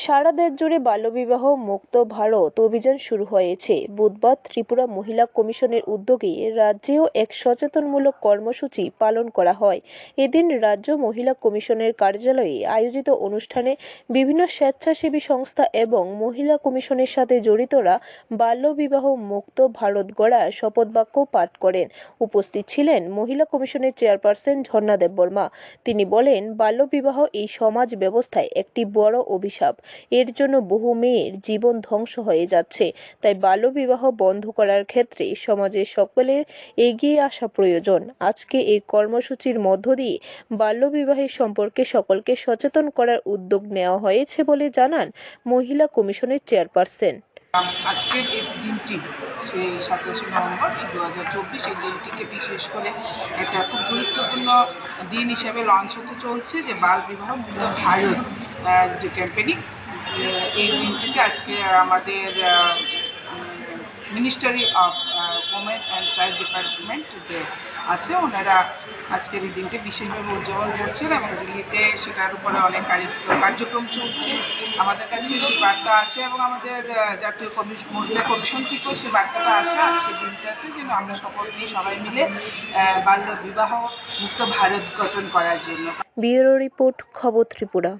সারা দেশ জুড়ে বাল্যবিবাহ মুক্ত ভারত অভিযান শুরু হয়েছে। বুধবার ত্রিপুরা মহিলা কমিশনের উদ্যোগে রাজ্যেও এক সচেতনমূলক কর্মসূচি পালন করা হয়। এদিন রাজ্য মহিলা কমিশনের কার্যালয়ে আয়োজিত অনুষ্ঠানে বিভিন্ন স্বেচ্ছাসেবী সংস্থা এবং মহিলা কমিশনের সাথে জড়িতরা বাল্যবিবাহ মুক্ত ভারত গড়ার শপথবাক্য পাঠ করেন। উপস্থিত ছিলেন মহিলা কমিশনের চেয়ারপারসন ঝর্ণা দেববর্মা। তিনি বলেন, বাল্যবিবাহ এই সমাজ ব্যবস্থায় একটি বড় অভিশাপ। এর জন্য বহু মেয়ের জীবন ধ্বংস হয়ে যাচ্ছে। তাই বাল্যবিবাহ বন্ধ করার ক্ষেত্রে সমাজের সকলের এগিয়ে আসা প্রয়োজন। আজকে এই কর্মসূচির মধ্য দিয়ে বাল্যবিবাহের সম্পর্কে সকলকে সচেতন করার উদ্যোগ নেওয়া হয়েছে বলে জানান মহিলা কমিশনের চেয়ারপারসন। আজকের এই দিনটি সেই 27 নভেম্বর 2024 এই দিনটিকে বিশেষ করে একটা খুব গুরুত্বপূর্ণ দিন হিসেবে লঞ্চ হতে চলছে, যে বাল বিবাহ মুক্ত ভারত যে ক্যাম্পেইনিং। এই দিনটিতে আজকে আমাদের ministry of women and child department যে আছে, ওনারা আজকের এই দিনটি বিশেষভাবে উদযাপন করছেন এবং দিল্লিতে সেটার উপরে অনেক কার্যক্রম চলছে। আমাদের কাছে সেই বার্তা আসে এবং আমাদের জাতীয় মহিলা কমিশন থেকেও সেই বার্তাটা আসে আজকের দিনটাতে, যেন আমরা সবাই মিলে বাল্য বিবাহ মুক্ত ভারত গঠন করার জন্য। ব্যুরো রিপোর্ট, খবর ত্রিপুরা।